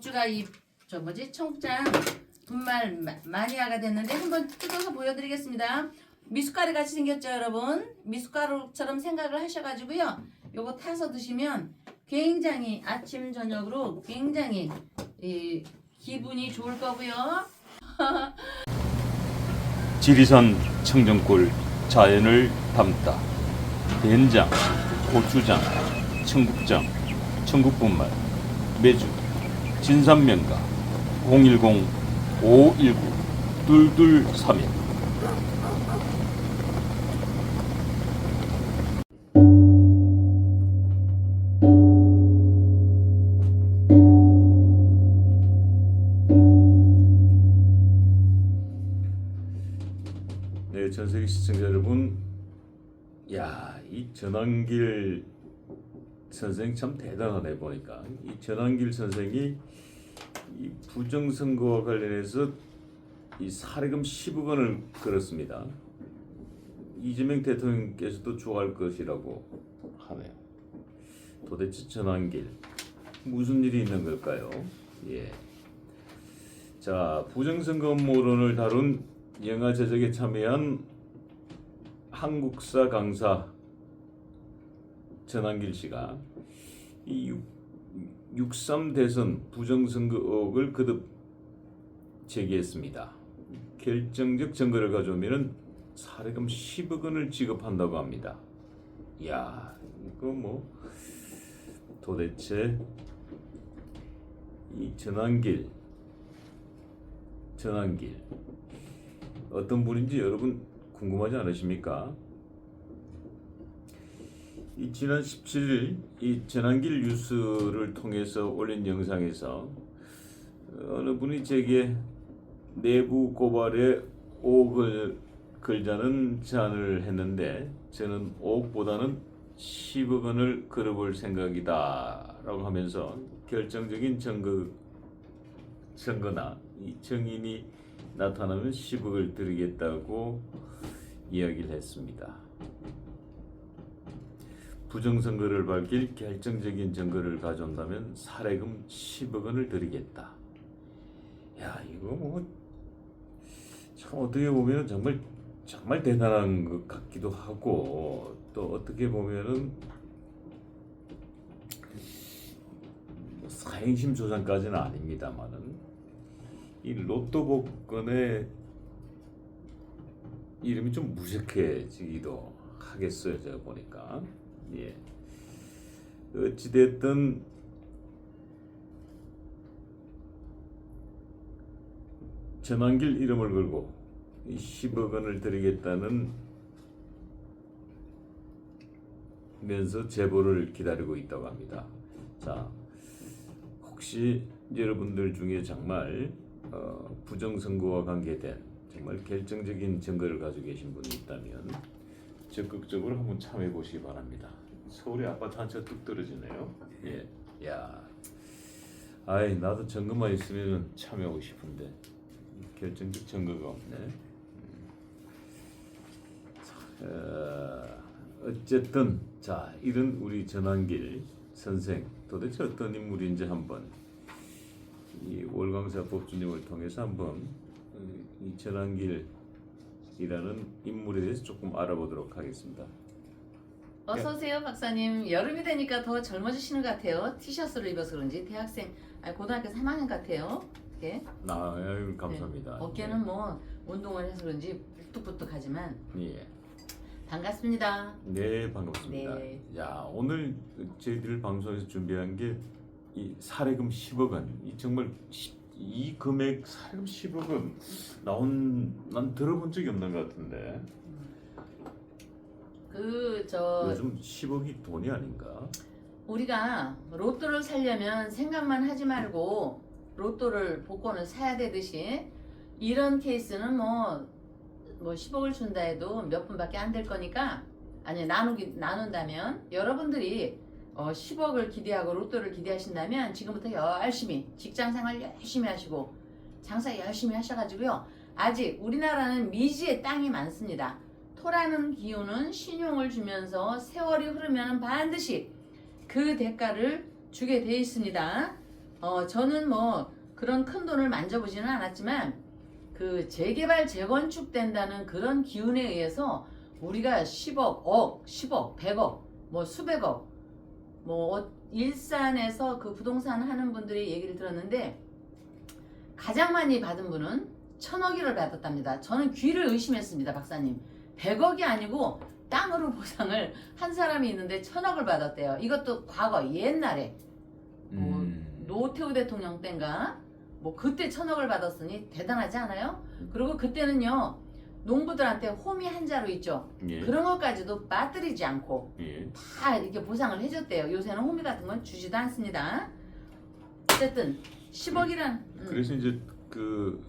덕주가 이 저 뭐지 청국장 분말 마니아가 됐는데 한번 뜯어서 보여드리겠습니다. 미숫가루 같이 생겼죠, 여러분? 미숫가루처럼 생각을 하셔가지고요. 요거 타서 드시면 굉장히 아침 저녁으로 굉장히 기분이 좋을 거고요. 지리산 청정골 자연을 담다 된장, 고추장, 청국장, 청국분말, 매주, 진산면가 010-519-2231 네, 전세계 시청자 여러분, 이 전환길 선생 참 대단하네. 보니까 이 전환길 선생이 이 부정선거와 관련해서 이 사례금 10억 원을 걸었습니다. 이재명 대통령께서도 좋아할 것이라고 하네요. 도대체 전환길 무슨 일이 있는 걸까요? 예. 자, 부정선거 음모론을 다룬 영화 제작에 참여한 한국사 강사 전환길 씨가 이 6.3 대선 부정선거 의혹을 거듭 제기했습니다. 결정적 증거를 가져오면 사례금 10억 원을 지급한다고 합니다. 이야, 이거 뭐 도대체 이 전환길 어떤 분인지 여러분 궁금하지 않으십니까? 이 지난 17일 이 전환길 뉴스를 통해서 올린 영상에서 어느 분이 제게 내부 고발에 5억을 걸자는 제안을 했는데 저는 5억보다는 10억 원을 걸어볼 생각이다 라고 하면서 결정적인 증거나 이 정인이 나타나면 10억을 드리겠다고 이야기를 했습니다. 부정선거를 밝힐 결정적인 증거를 가져온다면 사례금 10억 원을 드리겠다. 야, 이거 뭐 참 어떻게 보면 정말 대단한 것 같기도 하고 또 어떻게 보면은 사행심 조장까지는 아닙니다만은 이 로또 복권의 이름이 좀 무색해지기도 하겠어요. 제가 보니까. 예. 어찌됐든 전환길 이름을 걸고 10억 원을 드리겠다는 면서 제보를 기다리고 있다고 합니다. 자, 혹시 여러분들 중에 정말 부정선거와 관계된 정말 결정적인 증거를 가지고 계신 분이 있다면 적극적으로 한번 참여해 보시기 바랍니다. 서울에 아파트 한 채 뚝 떨어지네요. 예, 야, 나도 증거만 있으면 참여하고 싶은데 결정적 증거가 없네. 어쨌든 자, 이런 우리 전환길 선생 도대체 어떤 인물인지 한번 이 월광사 법주님을 통해서 한번 이 전환길이라는 인물에 대해서 조금 알아보도록 하겠습니다. 어서 오세요, 박사님. 여름이 되니까 더 젊어지시는 것 같아요. 티셔츠를 입어서 그런지 대학생, 고등학교 3학년 같아요. 이렇게. 아유, 감사합니다. 네. 어깨는 뭐 운동을 해서 그런지 부뚝부뚝하지만. 예. 반갑습니다. 네, 반갑습니다. 네. 야, 오늘 저희들 방송에서 준비한 게 이 사례금 10억 원. 이 정말 이 금액 사례금 10억 원 난 들어본 적이 없는 것 같은데. 요즘 10억이 돈이 아닌가? 우리가 로또를 사려면 생각만 하지 말고 로또를 복권을 사야 되듯이 이런 케이스는 뭐 10억을 준다 해도 몇 분밖에 안 될 거니까 나눈다면 여러분들이 10억을 기대하고 로또를 기대하신다면 지금부터 열심히 직장생활 열심히 하시고 장사 열심히 하셔가지고요. 아직 우리나라는 미지의 땅이 많습니다. 토라는 기운은 신용을 주면서 세월이 흐르면 반드시 그 대가를 주게 돼 있습니다. 저는 뭐 그런 큰 돈을 만져보지는 않았지만 그 재개발 재건축 된다는 그런 기운에 의해서 우리가 10억, 10억, 100억, 뭐 수백억, 뭐 일산에서 그 부동산 하는 분들이 얘기를 들었는데 가장 많이 받은 분은 1000억을 받았답니다. 저는 귀를 의심했습니다, 박사님. 100억이 아니고 땅으로 보상을 한 사람이 있는데 1000억을 받았대요. 이것도 과거 옛날에 뭐 노태우 대통령 때인가 뭐 그때 1000억을 받았으니 대단하지 않아요? 그리고 그때는요 농부들한테 호미 한자로 있죠. 예. 그런 것까지도 빠뜨리지 않고 예. 다 이렇게 보상을 해줬대요. 요새는 호미 같은 건 주지도 않습니다. 어쨌든 10억이란 그래서 이제 그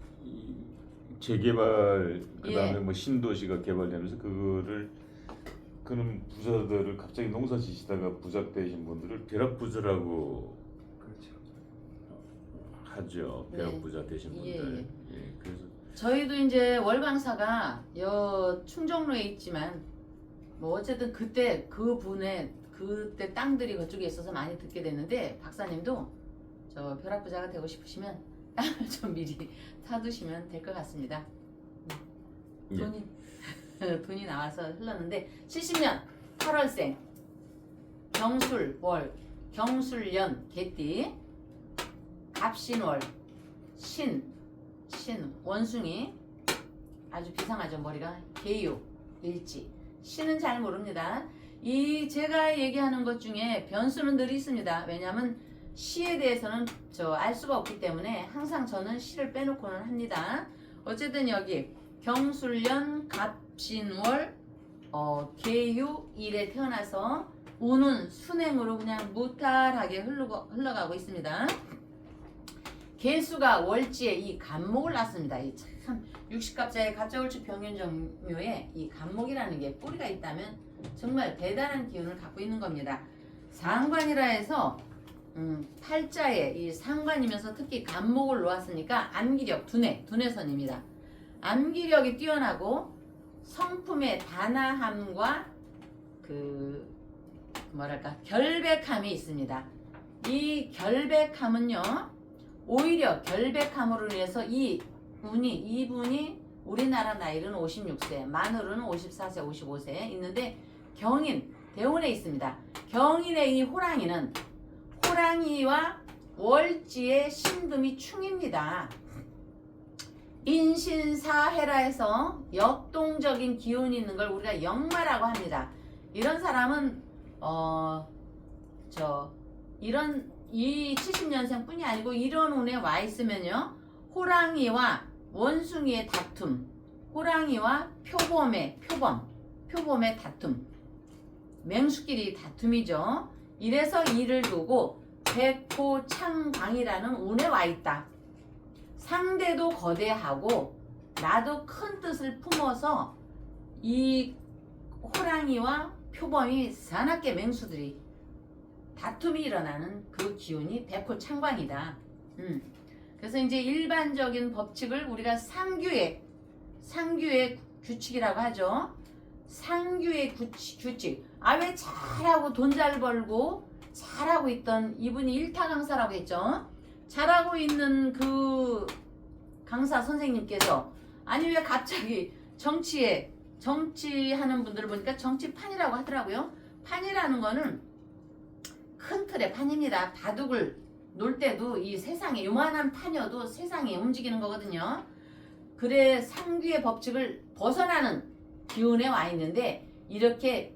재개발 그다음에 예. 뭐 신도시가 개발되면서 그거를 그런 부자들을 갑자기 농사 지시다가 부자 되신 분들을 벼락부자라고 그렇죠. 하죠. 네. 벼락부자 되신 예, 분들. 예. 그래서 저희도 이제 월광사가 충정로에 있지만 뭐 어쨌든 그때 그 분의 그때 땅들이 그쪽에 있어서 많이 듣게 됐는데 박사님도 저 벼락부자가 되고 싶으시면 땅을 좀 미리 사두시면 될 것 같습니다. 예. 돈이 나와서 흘렀는데 70년 8월생 경술월 경술년 개띠 갑신월 신 원숭이 아주 비상하죠. 머리가 개유 일지 신은 잘 모릅니다. 이 제가 얘기하는 것 중에 변수는 늘 있습니다. 왜냐하면 시에 대해서는 알 수가 없기 때문에 항상 저는 시를 빼놓고는 합니다. 어쨌든 여기 경술년 갑신월 개유 일에 태어나서 운은 순행으로 그냥 무탈하게 흘러가고 있습니다. 개수가 월지에 이 간목을 낳습니다. 이 참 60갑자의 갑자월축 병윤정묘에 이 간목이라는 게 뿌리가 있다면 정말 대단한 기운을 갖고 있는 겁니다. 상관이라 해서 팔자에 이 상관이면서 특히 간목을 놓았으니까 암기력 두뇌선입니다. 암기력이 뛰어나고 성품의 단아함과 그 뭐랄까 결백함이 있습니다. 이 결백함은요 오히려 결백함으로 인해서 이분이 우리나라 나이는 56세, 만으로는 54세, 55세 있는데 경인, 대운에 있습니다. 경인의 이 호랑이는 호랑이와 월지의 신금이 충입니다. 인신사해라 해서 역동적인 기운이 있는 걸 우리가 역마라고 합니다. 이런 사람은 이 70년생 뿐이 아니고 이런 운에 와 있으면요 호랑이와 원숭이의 다툼, 호랑이와 표범의 다툼, 맹수끼리 다툼이죠. 이래서 이를 두고 백호창광이라는 운에 와 있다. 상대도 거대하고 나도 큰 뜻을 품어서 이 호랑이와 표범이 사납게 맹수들이 다툼이 일어나는 그 기운이 백호창광이다. 그래서 이제 일반적인 법칙을 우리가 상규의 규칙이라고 하죠. 상규의 규칙. 왜 잘하고 돈 잘 벌고 잘하고 있던 이분이 일타강사라고 했죠. 잘하고 있는 그 강사 선생님께서 아니 왜 갑자기 정치하는 분들을 보니까 정치판이라고 하더라고요. 판이라는 거는 큰 틀의 판입니다. 바둑을 놀 때도 이 세상에 요만한 판이어도 세상이 움직이는 거거든요. 그래 상규의 법칙을 벗어나는 기운에 와 있는데 이렇게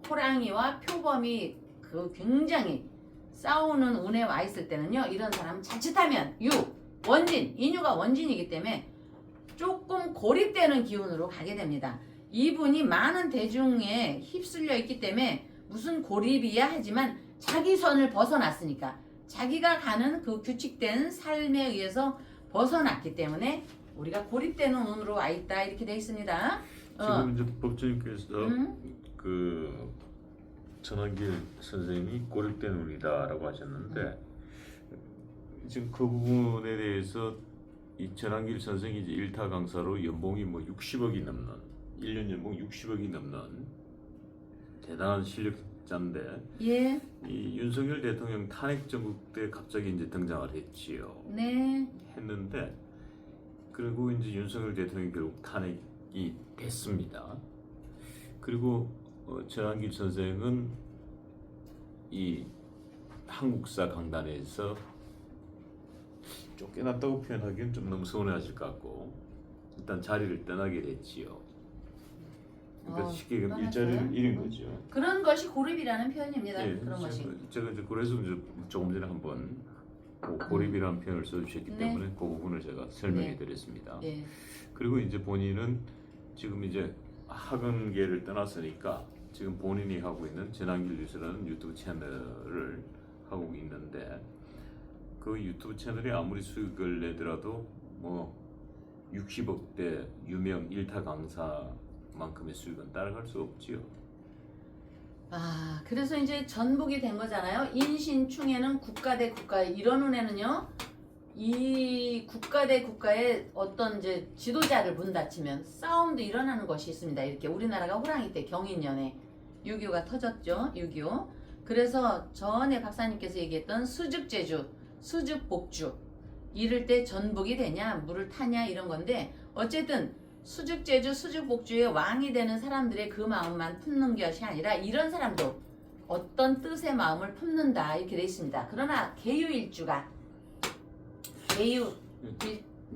호랑이와 표범이 그 굉장히 싸우는 운에 와 있을 때는요 이런 사람은 자칫하면 인유가 원진이기 때문에 조금 고립되는 기운으로 가게 됩니다. 이분이 많은 대중에 휩쓸려 있기 때문에 무슨 고립이야 하지만 자기 선을 벗어났으니까 자기가 가는 그 규칙된 삶에 의해서 벗어났기 때문에 우리가 고립되는 운으로 와 있다 이렇게 되어 있습니다. 지금 이제 법조님께서 그 전환길 선생님이 고립된 운이다라고 하셨는데 지금 그 부분에 대해서 이 전환길 선생이 이제 일타 강사로 연봉이 뭐 60억이 넘는 1년 연봉 60억이 넘는 대단한 팔자인데 예. 이 윤석열 대통령 탄핵 정국 때 갑자기 이제 등장을 했지요. 네. 했는데 그리고 이제 윤석열 대통령이 결국 탄핵이 됐습니다. 그리고 전한길 선생은 이 한국사 강단에서 쫓겨났다고 표현하기는 좀 너무 서운해하실 것 같고 일단 자리를 떠나게 됐지요. 그러니까 쉽게 얘기하면 일자리를 잃은 거죠. 그런 것이 고립이라는 표현입니다. 예, 그런 것이. 제가 이제 그래서 이제 조금 전에 한번 고립이라는 표현을 써주셨기 네. 때문에 그 부분을 제가 설명해 네. 드렸습니다. 예. 그리고 이제 본인은 지금 이제 학원계를 떠났으니까 지금 본인이 하고 있는 전한길 뉴스라는 유튜브 채널을 하고 있는데 그 유튜브 채널이 아무리 수익을 내더라도 뭐 60억대 유명 일타 강사만큼의 수익은 따라갈 수 없지요. 아, 그래서 이제 전복이 된 거잖아요. 인신충에는 국가 대 국가 이런 운에는요. 이 국가 대 국가의 어떤 이제 지도자를 문다치면 싸움도 일어나는 것이 있습니다. 이렇게 우리나라가 호랑이 때 경인년에 6.25가 터졌죠. 6.25. 그래서 전에 박사님께서 얘기했던 수죽제주, 수죽복주 이럴 때 전복이 되냐 물을 타냐 이런 건데 어쨌든 수죽제주, 수죽복주의 왕이 되는 사람들의 그 마음만 품는 것이 아니라 이런 사람도 어떤 뜻의 마음을 품는다 이렇게 돼 있습니다. 그러나 개유일주가 개유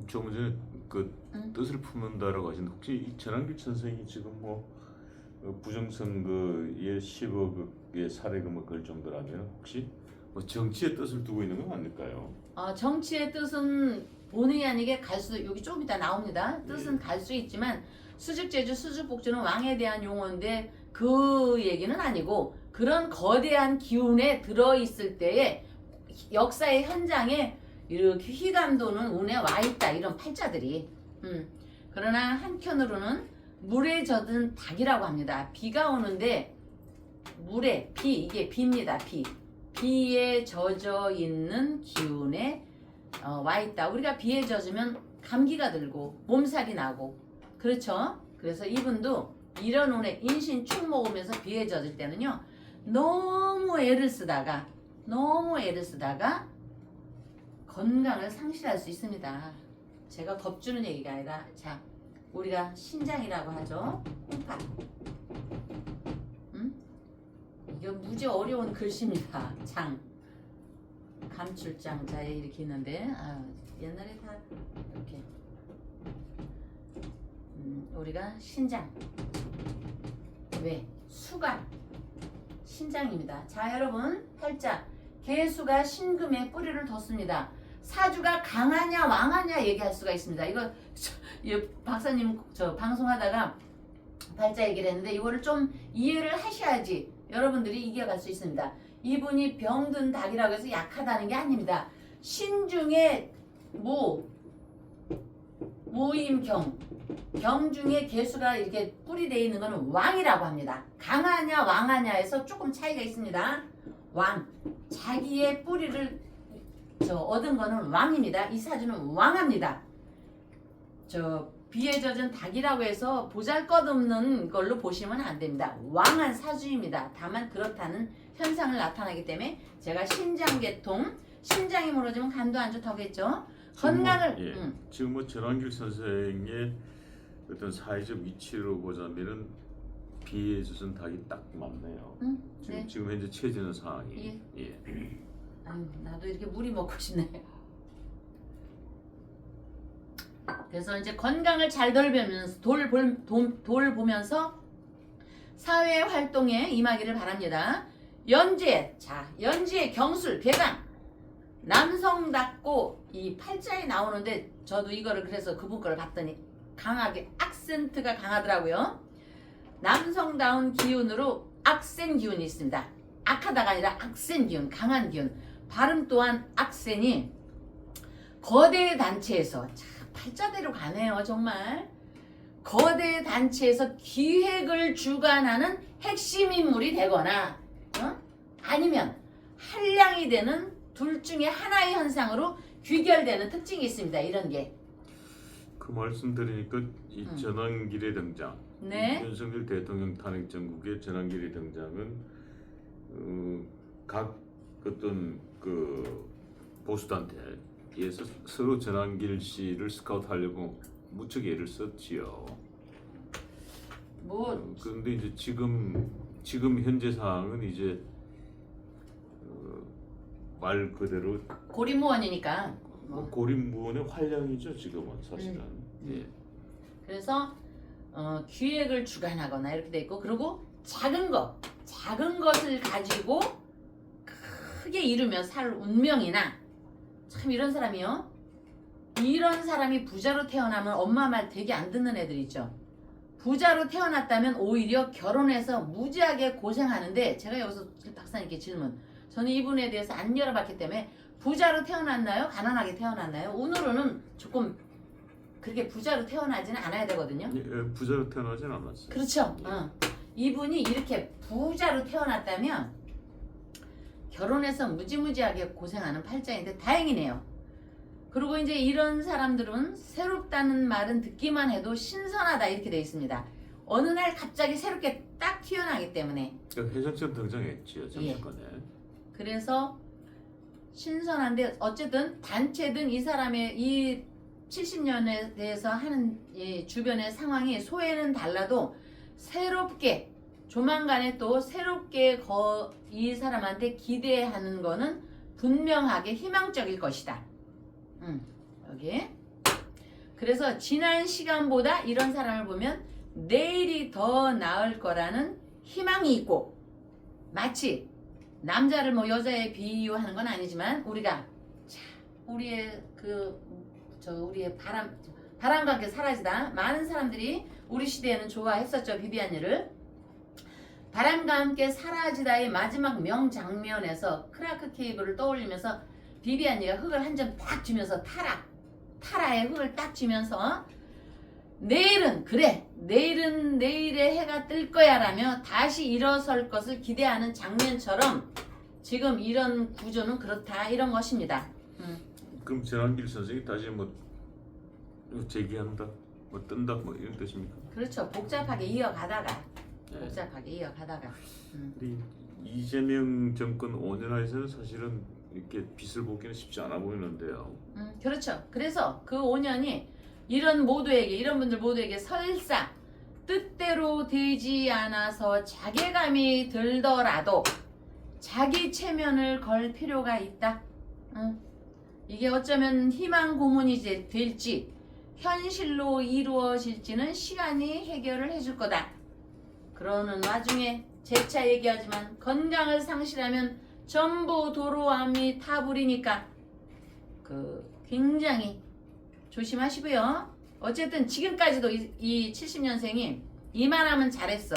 조금 전에 그 응? 뜻을 품는다라고 하시는데 혹시 이 전한길 선생이 지금 뭐 부정선거에 10억의 사례금을 걸 정도라면 혹시 뭐 정치의 뜻을 두고 있는 건 아닐까요? 정치의 뜻은 본의 아니게 갈 수 여기 좀 이따 나옵니다. 뜻은 갈 수 있지만 수죽제주, 수죽복주는 왕에 대한 용어인데 그 얘기는 아니고 그런 거대한 기운에 들어있을 때에 역사의 현장에 이렇게 휘감도는 운에 와 있다 이런 팔자들이. 그러나 한편으로는 물에 젖은 닭이라고 합니다. 비가 오는데 물에 비 이게 비입니다. 비에 젖어 있는 기운에 와 있다. 우리가 비에 젖으면 감기가 들고 몸살이 나고 그렇죠. 그래서 이분도 이런 운에 인신충 먹으면서 비에 젖을 때는요 너무 애를 쓰다가 건강을 상실할 수 있습니다. 제가 겁주는 얘기가 아니라 자 우리가 신장이라고 하죠. 홍파. 이게 무지 어려운 글씨입니다. 장 감출장 자에 이렇게 있는데 옛날에 다 이렇게 우리가 신장 왜 수가 신장입니다. 자 여러분 팔자 개수가 신금에 뿌리를 뒀습니다. 사주가 강하냐 왕하냐 얘기할 수가 있습니다. 이거 박사님 저 방송하다가 팔자 얘기를 했는데 이거를 좀 이해를 하셔야지 여러분들이 이겨갈 수 있습니다. 이분이 병든 닭이라고 해서 약하다는 게 아닙니다. 신중에 모임경 경 중에 개수가 이렇게 뿌리되어 있는 것은 왕이라고 합니다. 강하냐 왕하냐에서 조금 차이가 있습니다. 왕 자기의 뿌리를 얻은 거는 왕입니다. 이 사주는 왕합니다. 비에 젖은 닭이라고 해서 보잘것없는 걸로 보시면 안 됩니다. 왕한 사주입니다. 다만 그렇다는 현상을 나타나기 때문에 제가 신장계통 신장이 무너지면 간도 안 좋다고 했죠. 건강을 지금 뭐 전한길 선생의 어떤 사회적 위치로 보자면은 비에 젖은 닭이 딱 맞네요. 네. 지금 현재 처해지는 상황이. 예. 아유, 나도 이렇게 물이 먹고 싶네. 그래서 이제 건강을 잘 돌보면서 사회 활동에 임하기를 바랍니다. 연지에 연지에 경술 개강 남성답고 이 팔자에 나오는데 저도 이거를 그래서 그분 거를 봤더니 강하게 악센트가 강하더라고요. 남성다운 기운으로 악센 기운이 있습니다. 악하다가 아니라 악센 기운, 강한 기운. 발음 또한 악센이 거대 단체에서 팔자대로 가네요. 정말 거대 단체에서 기획을 주관하는 핵심 인물이 되거나 아니면 한량이 되는 둘 중에 하나의 현상으로 귀결되는 특징이 있습니다. 이런 게. 그 말씀 드리니까 이 전환길의 등장, 네. 윤석열 대통령 탄핵 정국의 전환길의 등장은 각 어떤 그 보수단체에서 서로 전환길 씨를 스카우트하려고 무척 애를 썼지요. 뭐 그런데 이제 지금 현재 상황은 이제 말 그대로 고립무원이니까. 고립무원의 활량이죠 지금은 사실은. 예. 그래서 기획을 주관하거나 이렇게 돼 있고, 그리고 작은 것을 가지고 크게 이루며 살 운명이나, 참 이런 사람이요. 이런 사람이 부자로 태어나면 엄마 말 되게 안 듣는 애들 있죠. 부자로 태어났다면 오히려 결혼해서 무지하게 고생하는데, 제가 여기서 박사님께 질문. 저는 이분에 대해서 안 열어봤기 때문에 부자로 태어났나요? 가난하게 태어났나요? 오늘은 조금 그렇게 부자로 태어나지는 않아야 되거든요. 예, 부자로 태어나진 않았어요. 그렇죠. 예. 이분이 이렇게 부자로 태어났다면 결혼해서 무지무지하게 고생하는 팔자인데 다행이네요. 그리고 이제 이런 사람들은 새롭다는 말은 듣기만 해도 신선하다 이렇게 돼 있습니다. 어느 날 갑자기 새롭게 딱 튀어나기 때문에. 회장처럼 등장했지요 정치권에. 그래서 신선한데 어쨌든 단체든 이 사람의 이 70년에 대해서 하는 이 주변의 상황이 소에는 달라도 새롭게 조만간에 또 새롭게 이 사람한테 기대하는 거는 분명하게 희망적일 것이다. 여기. 그래서 지난 시간보다 이런 사람을 보면 내일이 더 나을 거라는 희망이 있고, 마치 남자를 뭐 여자에 비유하는 건 아니지만 우리가 우리의 우리의 바람과 함께 사라지다. 많은 사람들이 우리 시대에는 좋아했었죠. 비비안이를. 바람과 함께 사라지다의 마지막 명장면에서 크라크 케이블을 떠올리면서 비비안이가 흙을 한 점 딱 쥐면서 타라의 흙을 딱 쥐면서 내일은 그래, 내일은 내일의 해가 뜰 거야 라며 다시 일어설 것을 기대하는 장면처럼 지금 이런 구조는 그렇다 이런 것입니다. 그럼 전환길 선생이 다시 뭐 재기한다, 뭐 뜬다, 뭐 이런 뜻입니까? 그렇죠. 복잡하게 이어가다가. 네. 복잡하게 이어가다가. 근데 이재명 정권 5년 안에서는 사실은 이렇게 빛을 보기는 쉽지 않아 보이는데요. 그렇죠. 그래서 그 5년이 이런 분들 모두에게 설사 뜻대로 되지 않아서 자괴감이 들더라도 자기 체면을 걸 필요가 있다. 이게 어쩌면 희망 고문이 될지 현실로 이루어질지는 시간이 해결을 해줄 거다. 그러는 와중에 재차 얘기하지만 건강을 상실하면 전부 도로암이 타버리니까 굉장히 조심하시고요. 어쨌든 지금까지도 이 70년생이 이만하면 잘했어.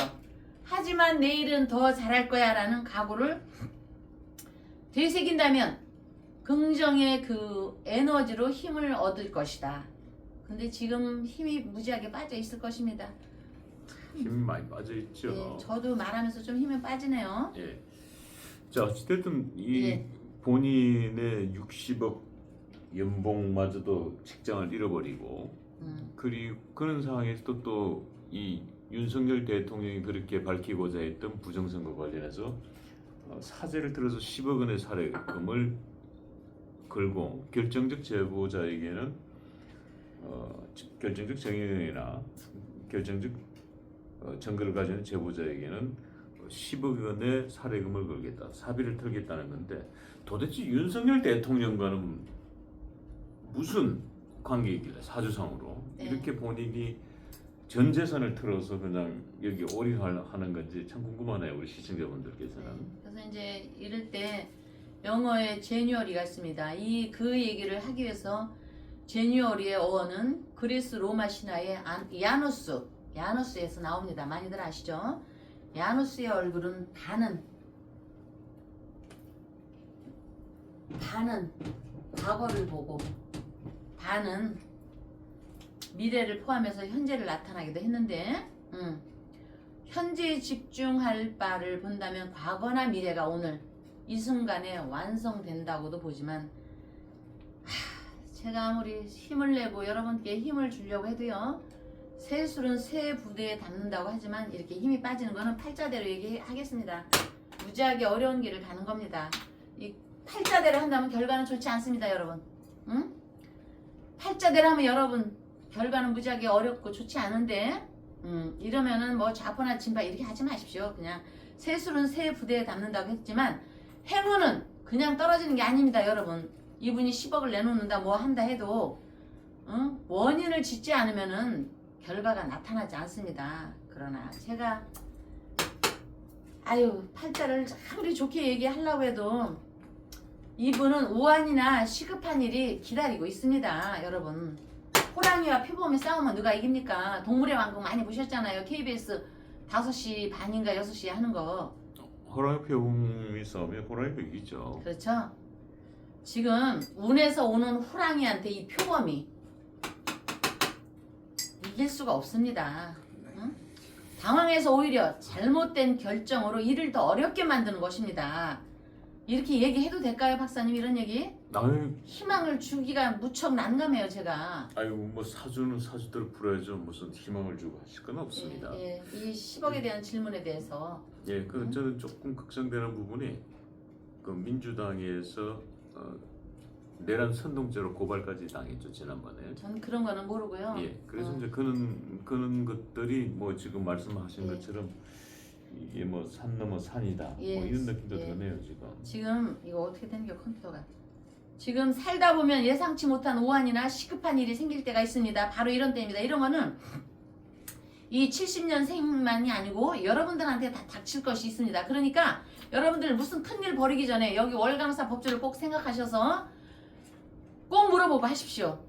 하지만 내일은 더 잘할 거야 라는 각오를 되새긴다면 긍정의 그 에너지로 힘을 얻을 것이다. 근데 지금 힘이 무지하게 빠져 있을 것입니다. 힘이 많이 빠져 있죠. 예, 저도 말하면서 좀 힘이 빠지네요. 예. 자, 어쨌든 이 예. 본인의 60억 연봉마저도 직장을 잃어버리고 그리고 그런 상황에서도 또 이 윤석열 대통령이 그렇게 밝히고자 했던 부정선거 관련해서 사재를 들어서 10억 원의 사례금을 걸고 결정적 제보자에게는 결정적 정의이나 결정적 증거를 가지는 제보자에게는 10억 원의 사례금을 걸겠다, 사비를 털겠다는 건데 도대체 윤석열 대통령과는 무슨 관계이길래 사주상으로 이렇게 본인이 전 재산을 털어서 그냥 여기 올인하는 건지 참 궁금하네요, 우리 시청자분들께서는. 그래서 이제 이럴 때 영어에 제뉴얼이가 있습니다. 그 얘기를 하기 위해서 제뉴얼의 어원은 그리스 로마 신화의 야누스에서 나옵니다. 많이들 아시죠? 야누스의 얼굴은 반은 과거를 보고 반은 미래를 포함해서 현재를 나타나기도 했는데 현재에 집중할 바를 본다면 과거나 미래가 오늘 이 순간에 완성된다고도 보지만 제가 아무리 힘을 내고 여러분께 힘을 주려고 해도요, 새술은 새 부대에 담는다고 하지만 이렇게 힘이 빠지는 거는 팔자대로 얘기하겠습니다. 무지하게 어려운 길을 가는 겁니다. 이 팔자대로 한다면 결과는 좋지 않습니다, 여러분. 응? 팔자대로 하면 여러분 결과는 무지하게 어렵고 좋지 않은데 이러면은 뭐 좌포나 진파 이렇게 하지 마십시오. 그냥 세술은 세 부대에 담는다고 했지만 행운은 그냥 떨어지는 게 아닙니다, 여러분. 이분이 10억을 내놓는다 뭐 한다 해도 원인을 짓지 않으면은 결과가 나타나지 않습니다. 그러나 제가 팔자를 아무리 좋게 얘기하려고 해도 이분은 우환이나 시급한 일이 기다리고 있습니다, 여러분. 호랑이와 표범이 싸우면 누가 이깁니까? 동물의 왕국 많이 보셨잖아요. KBS 5시 반인가 6시에 하는 거. 호랑이 표범이 싸우면 호랑이가 이기죠. 그렇죠. 지금 운에서 오는 호랑이한테 이 표범이 이길 수가 없습니다. 응? 당황해서 오히려 잘못된 결정으로 일을 더 어렵게 만드는 것입니다. 이렇게 얘기해도 될까요, 박사님? 이런 얘기? 아유, 희망을 주기가 무척 난감해요, 제가. 아유, 뭐 사주는 사주대로 풀어야죠. 무슨 희망을 주고 하실 건 없습니다. 이 10억에 대한 질문에 대해서. 예, 그 저는 조금 걱정되는 부분이 그 민주당에서 내란 선동죄로 고발까지 당했죠, 지난번에. 전 그런 거는 모르고요. 예, 그래서 이제 그런 것들이 뭐 지금 말씀하신 것처럼 이게 뭐 산 넘어 산이다, 뭐 이런 느낌도 드네요, 지금. 지금 이거 어떻게 되는 게 컴퓨터가? 지금 살다 보면 예상치 못한 오한이나 시급한 일이 생길 때가 있습니다. 바로 이런 때입니다. 이런 거는 이 70년생만이 아니고 여러분들한테 다 닥칠 것이 있습니다. 그러니까 여러분들 무슨 큰일 벌이기 전에 여기 월강사 법조를 꼭 생각하셔서 꼭 물어보고 하십시오.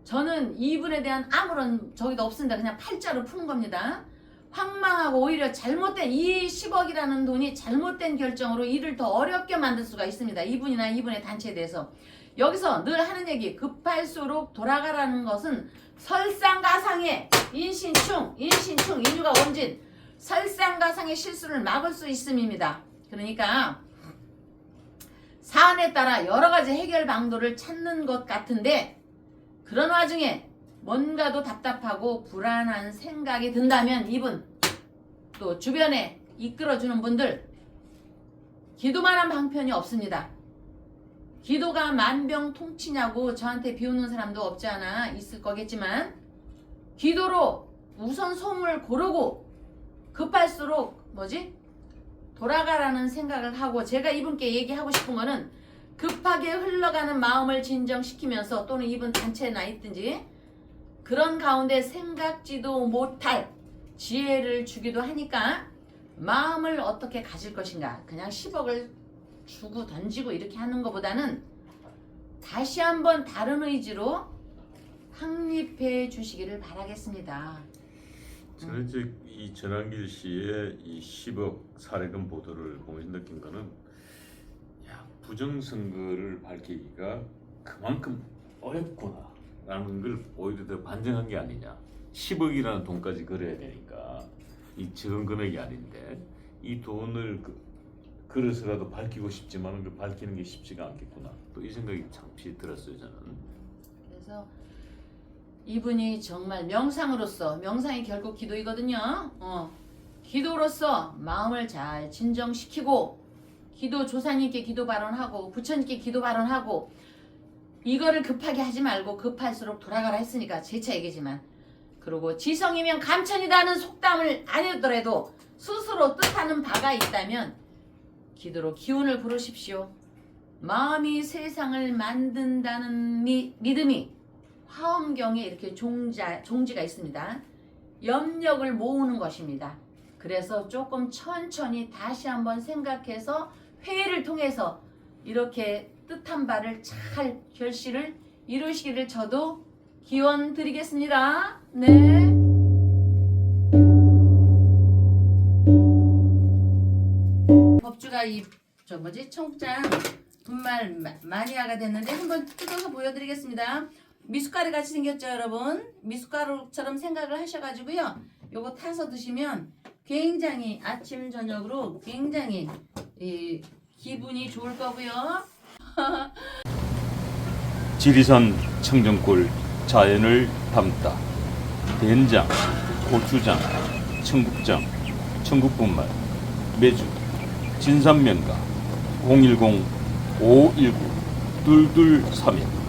저는 이분에 대한 아무런 저기도 없습니다. 그냥 팔자로 푸는 겁니다. 황망하고 오히려 잘못된 이 10억이라는 돈이 잘못된 결정으로 일을 더 어렵게 만들 수가 있습니다. 이분이나 이분의 단체에 대해서. 여기서 늘 하는 얘기, 급할수록 돌아가라는 것은 설상가상의 인신충, 인유가 원진, 설상가상의 실수를 막을 수 있음입니다. 그러니까 사안에 따라 여러 가지 해결 방도를 찾는 것 같은데 그런 와중에 뭔가도 답답하고 불안한 생각이 든다면 이분 또 주변에 이끌어주는 분들 기도만 한 방편이 없습니다. 기도가 만병통치냐고 저한테 비웃는 사람도 없지 않아 있을 거겠지만 기도로 우선 소음을 고르고 급할수록 돌아가라는 생각을 하고 제가 이분께 얘기하고 싶은 거는 급하게 흘러가는 마음을 진정시키면서 또는 이분 단체나 있든지 그런 가운데 생각지도 못할 지혜를 주기도 하니까 마음을 어떻게 가질 것인가. 그냥 10억을 주고 던지고 이렇게 하는 것보다는 다시 한번 다른 의지로 확립해 주시기를 바라겠습니다. 저는 이제 이 전한길 씨의 이 10억 사례금 보도를 보면서 느낀 거는 부정선거를 밝히기가 그만큼 어렵구나 라는 걸 오히려 더 반증한 게 아니냐. 10억이라는 돈까지 걸어야 되니까 이 적은 금액이 아닌데 이 돈을 걸어서라도 밝히고 싶지만 그 밝히는 게 쉽지가 않겠구나. 또 이 생각이 잠시 들었어요, 저는. 그래서 이분이 정말 명상으로서, 명상이 결국 기도이거든요. 기도로서 마음을 잘 진정시키고 기도 조사님께 기도 발언하고 부처님께 기도 발언하고 이거를 급하게 하지 말고 급할수록 돌아가라 했으니까 재차 얘기지만 그리고 지성이면 감천이다는 속담을 안 했더라도 스스로 뜻하는 바가 있다면 기도로 기운을 부르십시오. 마음이 세상을 만든다는 믿음이 화엄경에 이렇게 종지가 있습니다. 염력을 모으는 것입니다. 그래서 조금 천천히 다시 한번 생각해서 회의를 통해서 이렇게 뜻한 바를 잘 결실을 이루시기를 저도 기원 드리겠습니다. 네. 법주가 청국장 분말 마니아가 됐는데 한번 뜯어서 보여드리겠습니다. 미숫가루 같이 생겼죠, 여러분? 미숫가루처럼 생각을 하셔가지고요. 요거 타서 드시면 굉장히 아침 저녁으로 굉장히 기분이 좋을 거고요. 지리산 청정골 자연을 담다. 된장, 고추장, 청국장, 청국분말, 매주, 진상명가 010-519-2231